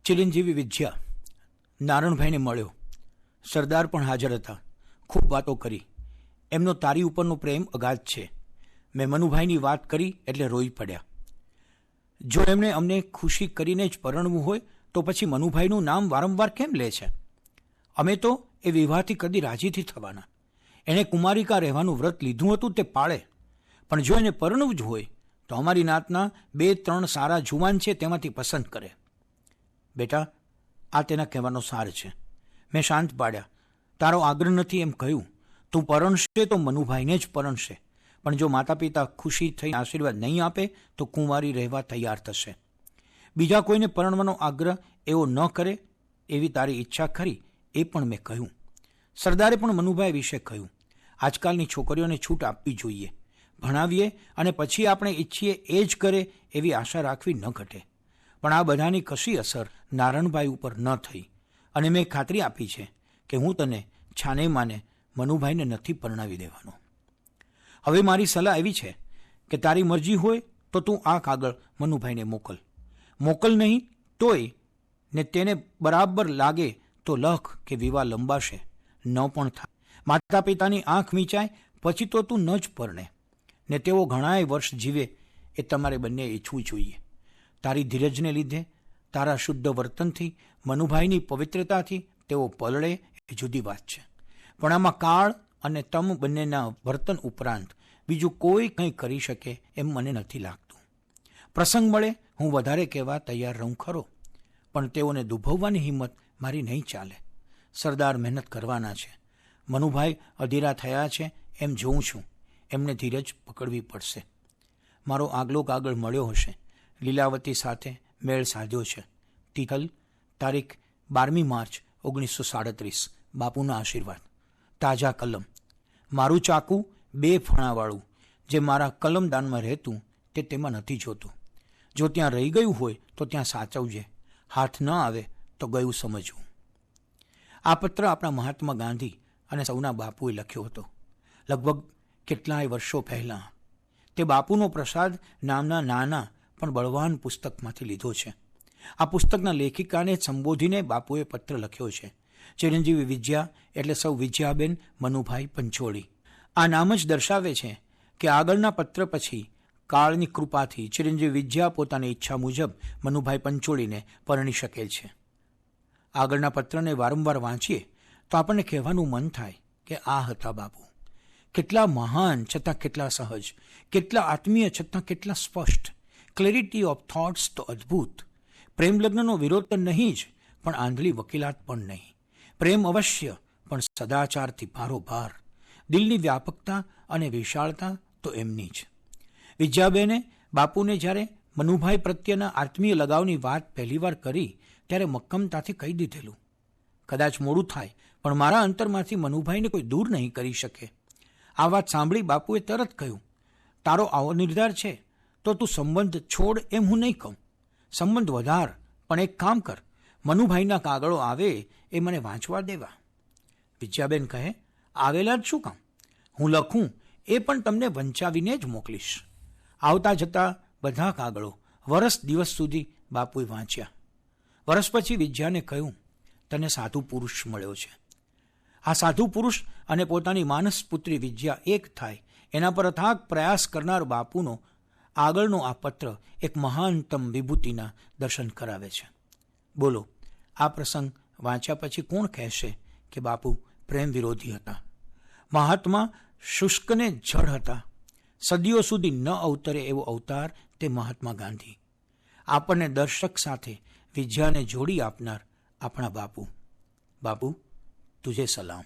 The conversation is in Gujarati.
ચિરંજીવી વિજ્યા નારણભાઈને મળ્યો. સરદાર પણ હાજર હતા. ખૂબ વાતો કરી. એમનો તારી ઉપરનો પ્રેમ અગાધ છે. મેં મનુભાઈની વાત કરી એટલે રોઈ પડ્યા. જો એમણે અમને ખુશી કરીને જ પરણવું હોય તો પછી મનુભાઈનું નામ વારંવાર કેમ લે છે? અમે તો એ વિવાહથી કદી રાજીથી થવાના. એણે કુમારિકા રહેવાનું વ્રત લીધું હતું તે પાળે, પણ જો એને પરણવું જ હોય તો અમારી નાતના 2-3 સારા જુવાન છે તેમાંથી પસંદ કરે. બેટા, આ તેના કહેવાનો સાર છે. મેં શાંત પાડ્યા. તારો આગ્રહ નથી એમ કહ્યું. તું પરણશે તો મનુભાઈને જ પરણશે, પણ જો માતા પિતા ખુશી થઈ આશીર્વાદ નહીં આપે તો કુંવારી રહેવા તૈયાર થશે. બીજા કોઈને પરણવાનો આગ્રહ એવો ન કરે એવી તારી ઈચ્છા ખરી, એ પણ મેં કહ્યું. સરદારે પણ મનુભાઈ વિશે કહ્યું, આજકાલની છોકરીઓને છૂટ આપવી જોઈએ. ભણાવીએ અને પછી આપણે ઈચ્છીએ એ જ કરે એવી આશા રાખવી ન ઘટે. પણ આ બધાની કશી અસર નારણભાઈ ઉપર ન થઈ, અને મેં ખાતરી આપી છે કે હું તને છાને માને મનુભાઈને નથી પરણાવી દેવાનો. હવે મારી સલાહ એવી છે કે તારી મરજી હોય તો તું આ કાગળ મનુભાઈને મોકલ નહીં તોય ને તેને બરાબર લાગે તો લખ કે વિવાહ લંબાશે, ન પણ થાય. માતા પિતાની આંખ મીચાય પછી તો તું ન જ પરણે, ને તેઓ ઘણાય વર્ષ જીવે એ તમારે બંને ઈચ્છવું જોઈએ. તારી ધીરજને લીધે, તારા શુદ્ધ વર્તનથી, મનુભાઈની પવિત્રતાથી તેઓ પલળે એ જુદી વાત છે. પણ આમાં કાળ અને તમ બંનેના વર્તન ઉપરાંત બીજું કોઈ કંઈ કરી શકે એમ મને નથી લાગતું. પ્રસંગ મળે હું વધારે કહેવા તૈયાર રહું ખરો, પણ તેઓને દુભવવાની હિંમત મારી નહીં ચાલે. સરદાર મહેનત કરવાના છે. મનુભાઈ અધીરા થયા છે એમ જોઉં છું. એમને ધીરજ પકડવી પડશે. મારો આગલો કાગળ મળ્યો હશે. લીલાવતી સાથે મેળ સાધ્યો છે. તિથલ, તારીખ 12 માર્ચ 1937. બાપુના આશીર્વાદ. તાજા કલમ. મારું ચાકુ 2 ફણાવાળું જે મારા કલમદાનમાં રહેતું તે તેમાં નથી જોતું. જો ત્યાં રહી ગયું હોય તો ત્યાં સાચવજે. હાથ ન આવે તો ગયું સમજવું. આ પત્ર આપણા મહાત્મા ગાંધી અને સૌના બાપુએ લખ્યો હતો, લગભગ કેટલાય વર્ષો પહેલાં. તે બાપુનો પ્રસાદ નામના નાના પણ બળવાન પુસ્તકમાંથી લીધો છે. આ પુસ્તકના લેખિકાને સંબોધીને બાપુએ પત્ર લખ્યો છે. ચિરંજીવી વિજ્યા એટલે સૌ વિજયાબેન મનુભાઈ પંચોળી. આ નામ જ દર્શાવે છે કે આગળના પત્ર પછી કાળની કૃપાથી ચિરંજીવી વિજ્યા પોતાની ઈચ્છા મુજબ મનુભાઈ પંચોળીને પરણી શકેલ છે. આગળના પત્રને વારંવાર વાંચીએ તો આપણને કહેવાનું મન થાય કે આ હતા બાપુ. કેટલા મહાન છતાં કેટલા સહજ, કેટલા આત્મીય છતાં કેટલા સ્પષ્ટ. ક્લેરિટી ઓફ થોટ્સ તો અદ્ભુત. પ્રેમ લગ્નનો વિરોધ તો નહીં જ, પણ આંધળી વકીલાત પણ નહીં. પ્રેમ અવશ્ય, પણ સદાચારથી ભારોભાર. દિલની વ્યાપકતા અને વિશાળતા તો એમની જ. વિજયાબેને બાપુને જ્યારે મનુભાઈ પ્રત્યેના આત્મીય લગાવની વાત પહેલીવાર કરી ત્યારે મક્કમતાથી કહી દીધેલું, કદાચ મોડું થાય પણ મારા અંતરમાંથી મનુભાઈને કોઈ દૂર નહીં કરી શકે. આ વાત સાંભળી બાપુએ તરત કહ્યું, તારો આવો નિર્ધાર છે તો તું સંબંધ છોડ એમ હું નહીં કહું. સંબંધ વધાર, પણ એક કામ કર, મનુભાઈના કાગળો આવે એ મને વાંચવા દેવા. વિજયાબેન કહે, આવેલા જ શું કામ? હું લખું એ પણ તમને વંચાવીને જ મોકલીશ. આવતા જતા બધા કાગળો વરસ દિવસ સુધી બાપુએ વાંચ્યા. વરસ પછી વિજયાને કહ્યું, તને સાધુ પુરુષ મળ્યો છે. આ સાધુ પુરુષ અને પોતાની માનસ પુત્રી વિજયા એક થાય એના પર અથાગ પ્રયાસ કરનાર બાપુનો આગળનો આ પત્ર એક મહાનતમ વિભૂતિના દર્શન કરાવે છે. બોલો, આ પ્રસંગ વાંચ્યા પછી કોણ કહેશે કે બાપુ પ્રેમ વિરોધી હતા? મહાત્મા શુષ્કને જળ હતા. સદીઓ સુધી ન અવતરે એવો અવતાર તે મહાત્મા ગાંધી. આપણને દર્શક સાથે વિજયાને જોડી આપનાર આપણા બાપુ. બાપુ, તુજે સલામ.